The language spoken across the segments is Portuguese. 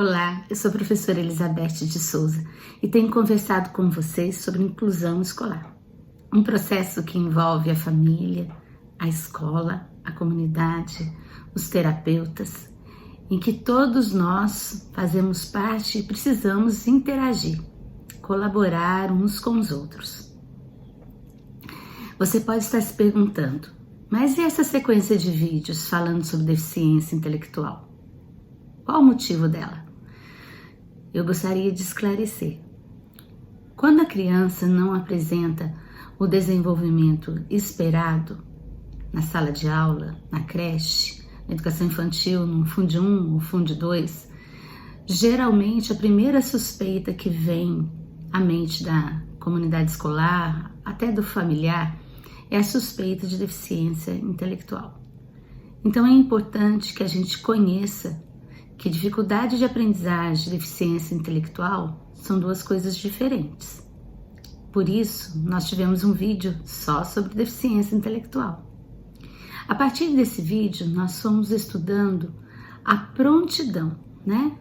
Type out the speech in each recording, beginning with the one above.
Olá, eu sou a professora Elizabeth de Souza e tenho conversado com vocês sobre inclusão escolar. Um processo que envolve a família, a escola, a comunidade, os terapeutas, em que todos nós fazemos parte e precisamos interagir, colaborar uns com os outros. Você pode estar se perguntando, mas e essa sequência de vídeos falando sobre deficiência intelectual? Qual o motivo dela? Eu gostaria de esclarecer. Quando a criança não apresenta o desenvolvimento esperado na sala de aula, na creche, na educação infantil, no Funde 1 ou Funde 2, geralmente a primeira suspeita que vem à mente da comunidade escolar, até do familiar, é a suspeita de deficiência intelectual. Então é importante que a gente conheça que dificuldade de aprendizagem e deficiência intelectual são duas coisas diferentes. Por isso, nós tivemos um vídeo só sobre deficiência intelectual. A partir desse vídeo, nós fomos estudando a prontidão, né?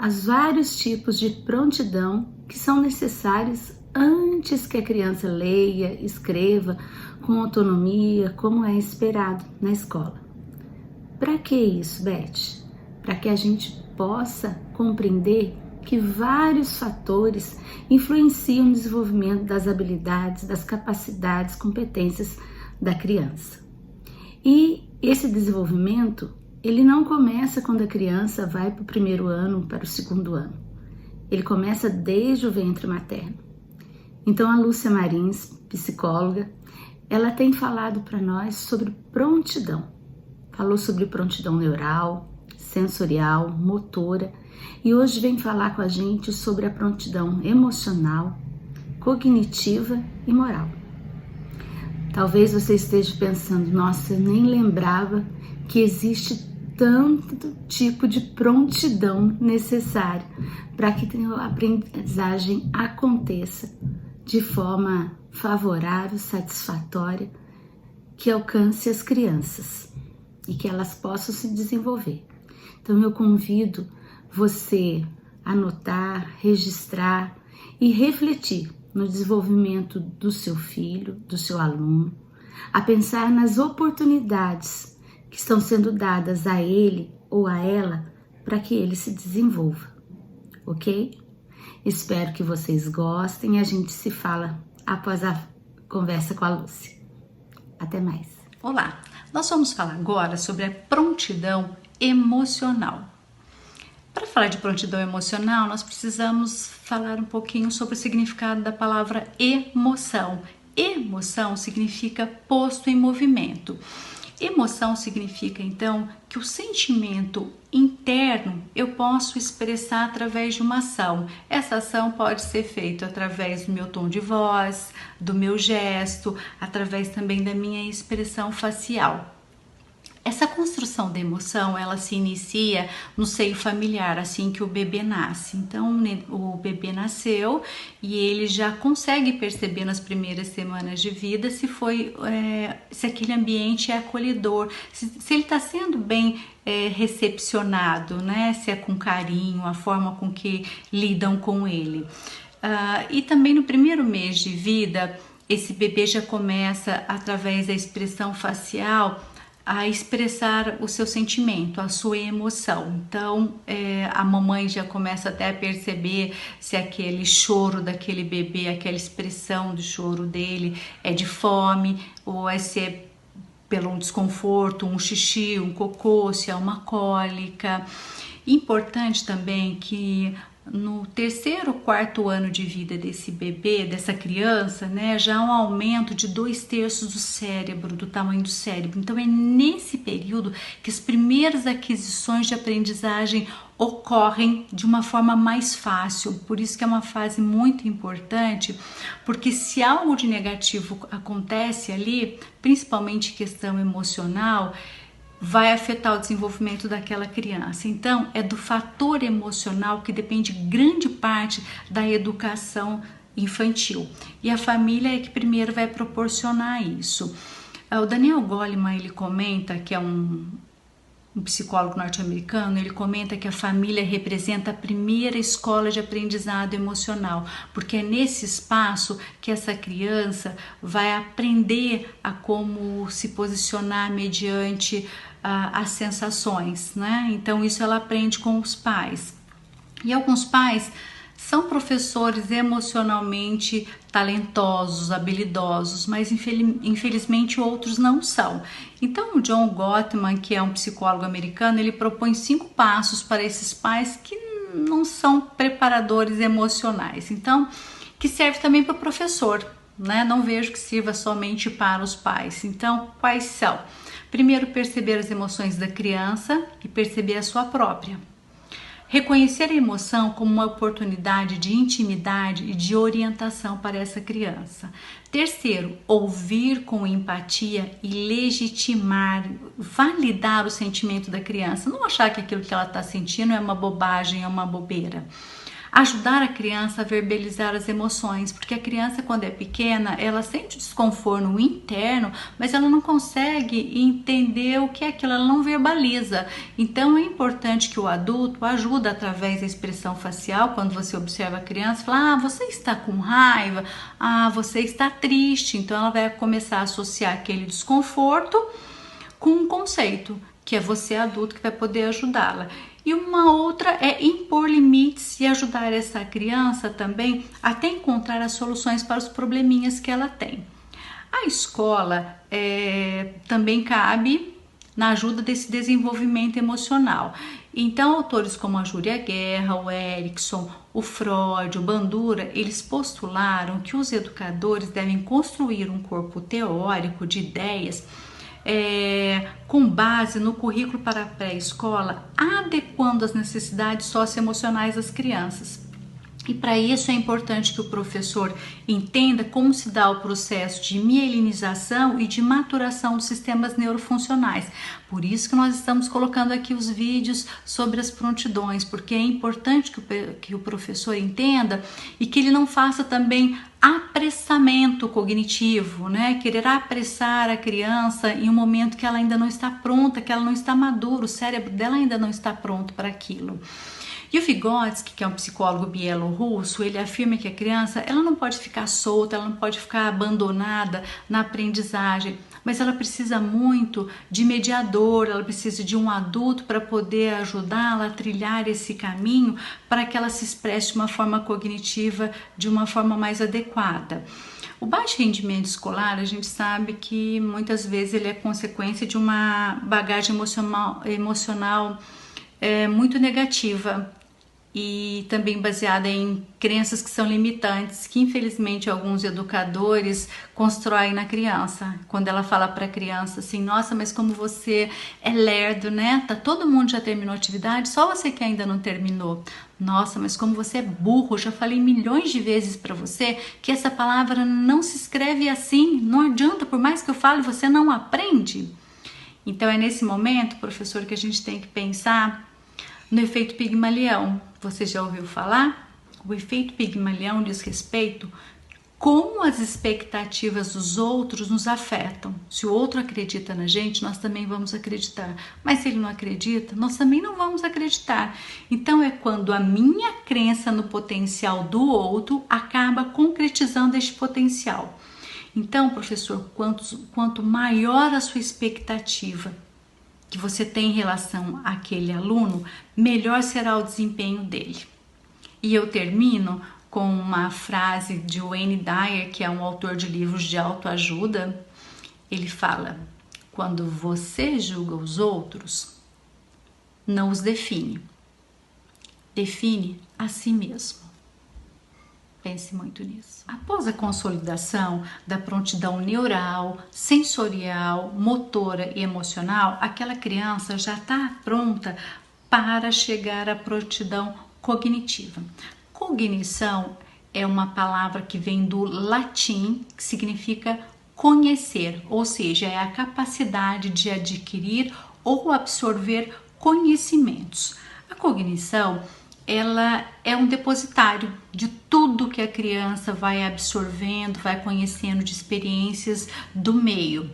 Os vários tipos de prontidão que são necessários antes que a criança leia, escreva com autonomia, como é esperado na escola. Para que isso, Beth? Para que a gente possa compreender que vários fatores influenciam no desenvolvimento das habilidades, das capacidades, competências da criança. E esse desenvolvimento, ele não começa quando a criança vai para o primeiro ano, para o segundo ano. Ele começa desde o ventre materno. Então a Lúcia Marins, psicóloga, ela tem falado para nós sobre prontidão. Falou sobre prontidão neural, sensorial, motora, e hoje vem falar com a gente sobre a prontidão emocional, cognitiva e moral. Talvez você esteja pensando, nossa, eu nem lembrava que existe tanto tipo de prontidão necessária para que a aprendizagem aconteça de forma favorável, satisfatória, que alcance as crianças e que elas possam se desenvolver. Então eu convido você a anotar, registrar e refletir no desenvolvimento do seu filho, do seu aluno, a pensar nas oportunidades que estão sendo dadas a ele ou a ela para que ele se desenvolva, ok? Espero que vocês gostem e a gente se fala após a conversa com a Lúcia. Até mais. Olá, nós vamos falar agora sobre a prontidão emocional. Para falar de prontidão emocional, nós precisamos falar um pouquinho sobre o significado da palavra emoção. Emoção significa posto em movimento. Emoção significa, então, que o sentimento interno eu posso expressar através de uma ação. Essa ação pode ser feita através do meu tom de voz, do meu gesto, através também da minha expressão facial. Essa construção da emoção, ela se inicia no seio familiar, assim que o bebê nasce. Então, o bebê nasceu e ele já consegue perceber nas primeiras semanas de vida se aquele ambiente é acolhedor, se ele está sendo bem recepcionado, né? Se é com carinho, a forma com que lidam com ele. E também no primeiro mês de vida, esse bebê já começa, através da expressão facial, a expressar o seu sentimento, a sua emoção. Então, a mamãe já começa até a perceber se aquele choro daquele bebê, aquela expressão do choro dele é de fome, ou se é pelo um desconforto, um xixi, um cocô, se é uma cólica. Importante também que no terceiro ou quarto ano de vida desse bebê, dessa criança, né, já há um aumento de 2/3 do cérebro, do tamanho do cérebro. Então é nesse período que as primeiras aquisições de aprendizagem ocorrem de uma forma mais fácil. Por isso que é uma fase muito importante, porque se algo de negativo acontece ali, principalmente questão emocional, vai afetar o desenvolvimento daquela criança. Então, é do fator emocional que depende grande parte da educação infantil. E a família é que primeiro vai proporcionar isso. O Daniel Goleman, ele comenta, que é um um psicólogo norte-americano, ele comenta que a família representa a primeira escola de aprendizado emocional, porque é nesse espaço que essa criança vai aprender a como se posicionar mediante as sensações, né? Então isso ela aprende com os pais. E alguns pais são professores emocionalmente talentosos, habilidosos, mas infelizmente outros não são. Então o John Gottman, que é um psicólogo americano, ele propõe 5 passos para esses pais que não são preparadores emocionais. Então, que serve também para o professor, né? Não vejo que sirva somente para os pais. Então, quais são? Primeiro, perceber as emoções da criança e perceber a sua própria. Reconhecer a emoção como uma oportunidade de intimidade e de orientação para essa criança. Terceiro, ouvir com empatia e legitimar, validar o sentimento da criança. Não achar que aquilo que ela está sentindo é uma bobagem, é uma bobeira. Ajudar a criança a verbalizar as emoções, porque a criança, quando é pequena, ela sente desconforto interno, mas ela não consegue entender o que é aquilo, ela não verbaliza. Então é importante que o adulto ajude através da expressão facial. Quando você observa a criança, fala: você está com raiva, você está triste. Então ela vai começar a associar aquele desconforto com um conceito, que é você adulto que vai poder ajudá-la. E uma outra é impor limites e ajudar essa criança também até encontrar as soluções para os probleminhas que ela tem. A escola também cabe na ajuda desse desenvolvimento emocional. Então, autores como a Júlia Guerra, o Erickson, o Freud, o Bandura, eles postularam que os educadores devem construir um corpo teórico de ideias com base no currículo para a pré-escola, adequando as necessidades socioemocionais das crianças. E para isso é importante que o professor entenda como se dá o processo de mielinização e de maturação dos sistemas neurofuncionais. Por isso que nós estamos colocando aqui os vídeos sobre as prontidões, porque é importante que o professor entenda e que ele não faça também apressamento cognitivo, né? Querer apressar a criança em um momento que ela ainda não está pronta, que ela não está madura, o cérebro dela ainda não está pronto para aquilo. E o Vygotsky, que é um psicólogo bielorrusso, ele afirma que a criança ela não pode ficar solta, ela não pode ficar abandonada na aprendizagem, mas ela precisa muito de mediador, ela precisa de um adulto para poder ajudá-la a trilhar esse caminho para que ela se expresse de uma forma cognitiva, de uma forma mais adequada. O baixo rendimento escolar, a gente sabe que muitas vezes ele é consequência de uma bagagem emocional muito negativa e também baseada em crenças que são limitantes, que infelizmente alguns educadores constroem na criança. Quando ela fala para a criança assim: nossa, mas como você é lerdo, né? Todo mundo já terminou a atividade, só você que ainda não terminou. Nossa, mas como você é burro, eu já falei milhões de vezes para você que essa palavra não se escreve assim, não adianta, por mais que eu fale, você não aprende. Então é nesse momento, professor, que a gente tem que pensar no efeito Pigmalião. Você já ouviu falar? O efeito Pigmalião diz respeito a como as expectativas dos outros nos afetam. Se o outro acredita na gente, nós também vamos acreditar. Mas se ele não acredita, nós também não vamos acreditar. Então é quando a minha crença no potencial do outro acaba concretizando este potencial. Então, professor, quanto maior a sua expectativa que você tem em relação àquele aluno, melhor será o desempenho dele. E eu termino com uma frase de Wayne Dyer, que é um autor de livros de autoajuda. Ele fala: quando você julga os outros, não os define, define a si mesmo. Pense muito nisso. Após a consolidação da prontidão neural, sensorial, motora e emocional, aquela criança já está pronta para chegar à prontidão cognitiva. Cognição é uma palavra que vem do latim, que significa conhecer, ou seja, é a capacidade de adquirir ou absorver conhecimentos. A cognição, ela é um depositário de tudo que a criança vai absorvendo, vai conhecendo de experiências do meio.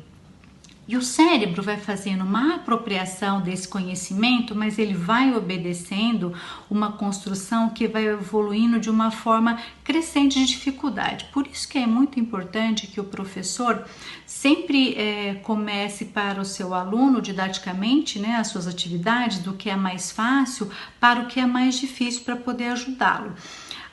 E o cérebro vai fazendo uma apropriação desse conhecimento, mas ele vai obedecendo uma construção que vai evoluindo de uma forma crescente de dificuldade. Por isso que é muito importante que o professor sempre comece para o seu aluno didaticamente, né, as suas atividades, do que é mais fácil para o que é mais difícil, para poder ajudá-lo.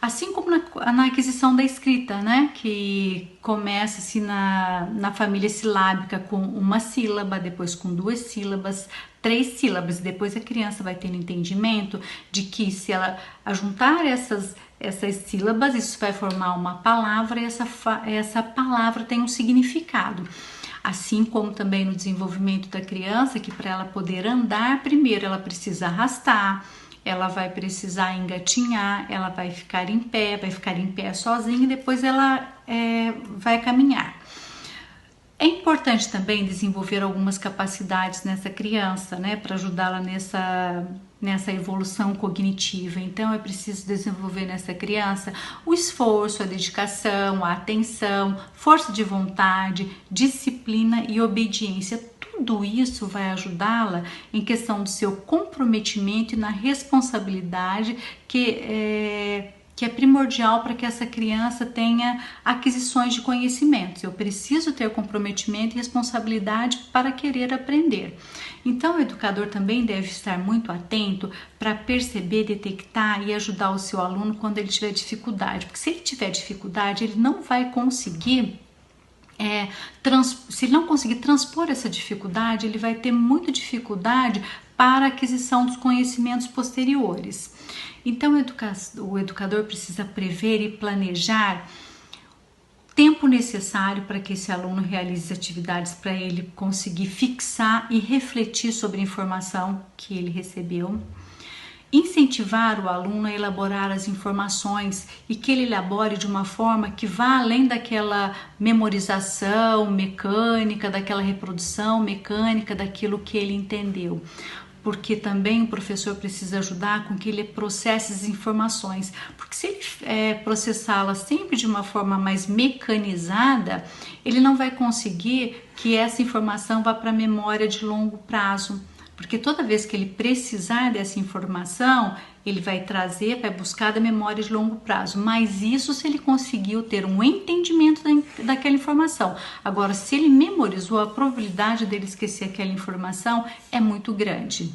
Assim como na aquisição da escrita, né? Que começa-se na família silábica com uma sílaba, depois com 2 sílabas, 3 sílabas, e depois a criança vai tendo entendimento de que se ela ajuntar essas sílabas, isso vai formar uma palavra e essa palavra tem um significado. Assim como também no desenvolvimento da criança, que para ela poder andar, primeiro ela precisa arrastar, ela vai precisar engatinhar, ela vai ficar em pé sozinha e depois ela vai caminhar. É importante também desenvolver algumas capacidades nessa criança, né, para ajudá-la nessa evolução cognitiva. Então é preciso desenvolver nessa criança o esforço, a dedicação, a atenção, força de vontade, disciplina e obediência. Tudo isso vai ajudá-la em questão do seu comprometimento e na responsabilidade que é primordial para que essa criança tenha aquisições de conhecimentos. Eu preciso ter comprometimento e responsabilidade para querer aprender. Então, o educador também deve estar muito atento para perceber, detectar e ajudar o seu aluno quando ele tiver dificuldade. Porque se ele tiver dificuldade, ele não vai conseguir se ele não conseguir transpor essa dificuldade, ele vai ter muita dificuldade para a aquisição dos conhecimentos posteriores. Então, o educador precisa prever e planejar o tempo necessário para que esse aluno realize atividades para ele conseguir fixar e refletir sobre a informação que ele recebeu. Incentivar o aluno a elaborar as informações e que ele elabore de uma forma que vá além daquela memorização mecânica, daquela reprodução mecânica daquilo que ele entendeu. Porque também o professor precisa ajudar com que ele processe as informações, porque se ele processá-las sempre de uma forma mais mecanizada, ele não vai conseguir que essa informação vá para a memória de longo prazo. Porque toda vez que ele precisar dessa informação, ele vai trazer, vai buscar da memória de longo prazo. Mas isso se ele conseguiu ter um entendimento daquela informação. Agora, se ele memorizou, a probabilidade dele esquecer aquela informação é muito grande.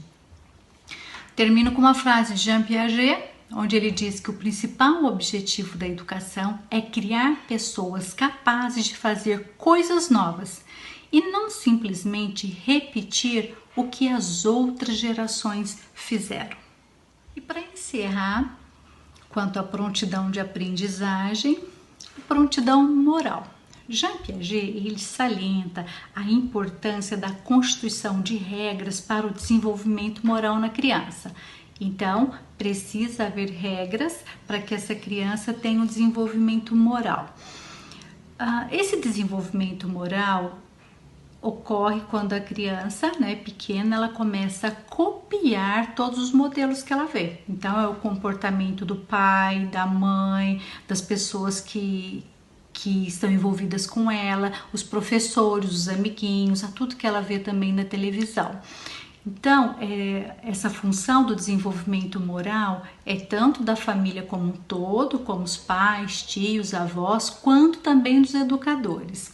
Termino com uma frase de Jean Piaget, onde ele diz que o principal objetivo da educação é criar pessoas capazes de fazer coisas novas e não simplesmente repetir o que as outras gerações fizeram. E para encerrar, quanto à prontidão de aprendizagem, a prontidão moral. Jean Piaget, ele salienta a importância da constituição de regras para o desenvolvimento moral na criança. Então, precisa haver regras para que essa criança tenha um desenvolvimento moral. Esse desenvolvimento moral ocorre quando a criança, pequena, ela começa a copiar todos os modelos que ela vê. Então, é o comportamento do pai, da mãe, das pessoas que estão envolvidas com ela, os professores, os amiguinhos, a tudo que ela vê também na televisão. Então, essa função do desenvolvimento moral é tanto da família como um todo, como os pais, tios, avós, quanto também dos educadores.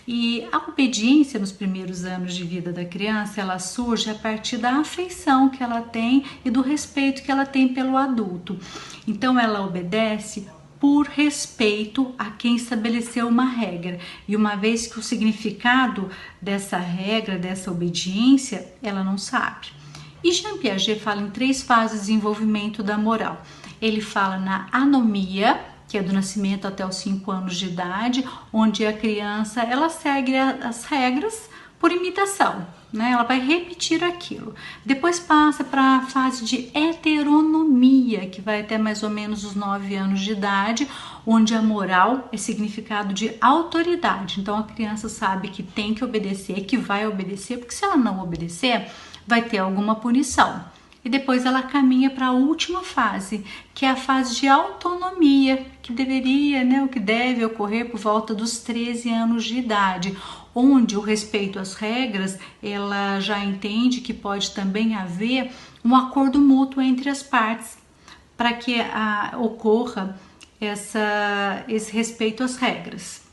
E a obediência nos primeiros anos de vida da criança, ela surge a partir da afeição que ela tem e do respeito que ela tem pelo adulto. Então, ela obedece por respeito a quem estabeleceu uma regra. E uma vez que o significado dessa regra, dessa obediência, ela não sabe. E Jean Piaget fala em 3 fases de desenvolvimento da moral. Ele fala na anomia, que é do nascimento até os 5 anos de idade, onde a criança ela segue as regras por imitação, ela vai repetir aquilo. Depois passa para a fase de heteronomia, que vai até mais ou menos os 9 anos de idade, onde a moral é significado de autoridade. Então a criança sabe que tem que obedecer, que vai obedecer, porque se ela não obedecer, vai ter alguma punição. e depois ela caminha para a última fase, que é a fase de autonomia, que deveria, o que deve ocorrer por volta dos 13 anos de idade, onde o respeito às regras, ela já entende que pode também haver um acordo mútuo entre as partes, para que ocorra esse respeito às regras.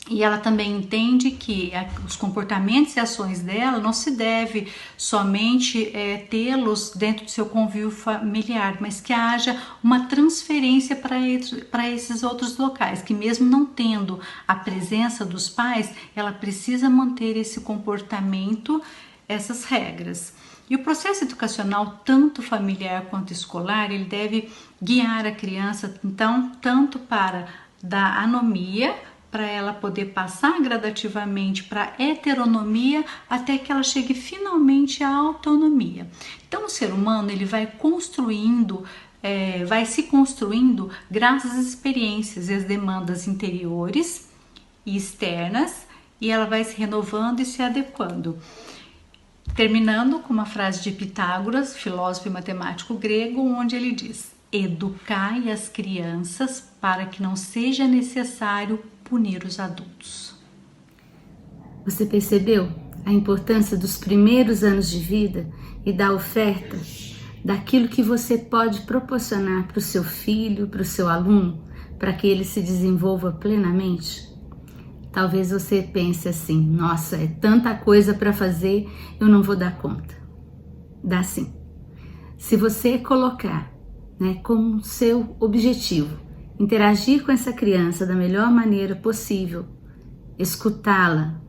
E ela também entende que os comportamentos e ações dela não se deve somente tê-los dentro do seu convívio familiar, mas que haja uma transferência para esses outros locais, que mesmo não tendo a presença dos pais, ela precisa manter esse comportamento, essas regras. E o processo educacional, tanto familiar quanto escolar, ele deve guiar a criança, então, tanto para da anomia, para ela poder passar gradativamente para a heteronomia, até que ela chegue finalmente à autonomia. Então, o ser humano ele vai se construindo graças às experiências e às demandas interiores e externas, e ela vai se renovando e se adequando. Terminando com uma frase de Pitágoras, filósofo e matemático grego, onde ele diz: educai as crianças para que não seja necessário punir os adultos. Você percebeu a importância dos primeiros anos de vida e da oferta daquilo que você pode proporcionar para o seu filho, para o seu aluno, para que ele se desenvolva plenamente? Talvez você pense assim: nossa, é tanta coisa para fazer, eu não vou dar conta. Dá sim. Se você colocar, como seu objetivo interagir com essa criança da melhor maneira possível, escutá-la,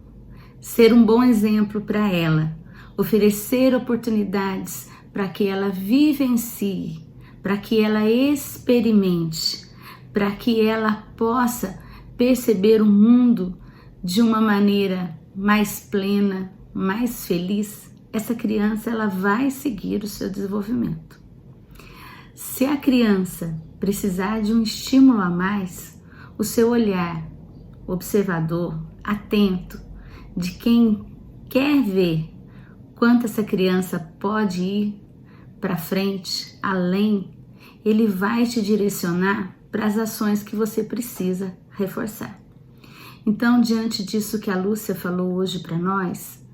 ser um bom exemplo para ela, oferecer oportunidades para que ela vivencie, para que ela experimente, para que ela possa perceber o mundo de uma maneira mais plena, mais feliz, essa criança ela vai seguir o seu desenvolvimento. Se a criança precisar de um estímulo a mais, o seu olhar observador, atento, de quem quer ver quanto essa criança pode ir para frente, além, ele vai te direcionar para as ações que você precisa reforçar. Então, diante disso que a Lúcia falou hoje para nós,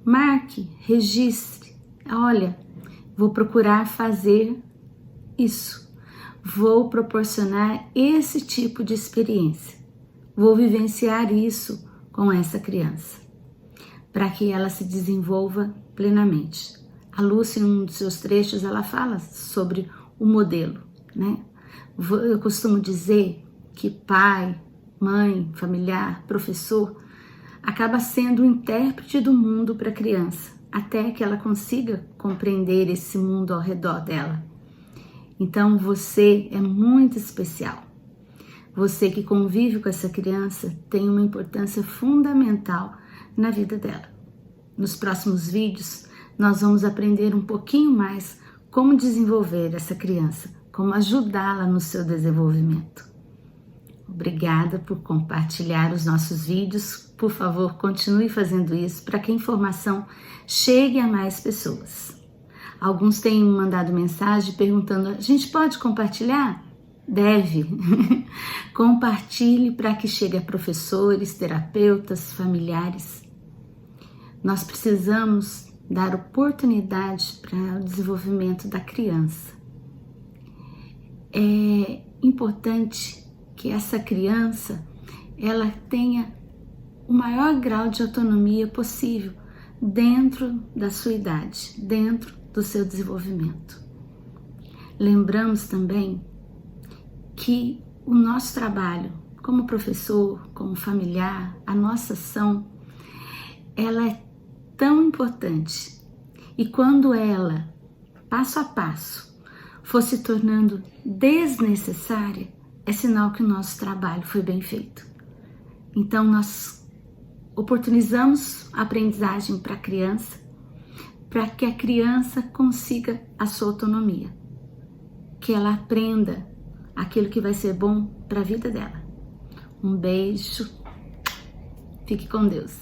marque, registre. Olha, vou procurar fazer isso. Vou proporcionar esse tipo de experiência. Vou vivenciar isso com essa criança, para que ela se desenvolva plenamente. A Lúcia, em um dos seus trechos, ela fala sobre o modelo, Eu costumo dizer que pai, mãe, familiar, professor, acaba sendo o intérprete do mundo para a criança, até que ela consiga compreender esse mundo ao redor dela. Então você é muito especial. Você que convive com essa criança tem uma importância fundamental na vida dela. Nos próximos vídeos, nós vamos aprender um pouquinho mais como desenvolver essa criança, como ajudá-la no seu desenvolvimento. Obrigada por compartilhar os nossos vídeos. Por favor, continue fazendo isso para que a informação chegue a mais pessoas. Alguns têm me mandado mensagem perguntando: a gente pode compartilhar? Deve. Compartilhe para que chegue a professores, terapeutas, familiares. Nós precisamos dar oportunidade para o desenvolvimento da criança. É importante que essa criança ela tenha o maior grau de autonomia possível dentro da sua idade, dentro do seu desenvolvimento. Lembramos também que o nosso trabalho como professor, como familiar, a nossa ação, ela é tão importante. E quando ela, passo a passo, for se tornando desnecessária, é sinal que o nosso trabalho foi bem feito. Então nós oportunizamos a aprendizagem para a criança, para que a criança consiga a sua autonomia, que ela aprenda aquilo que vai ser bom para a vida dela. Um beijo, fique com Deus.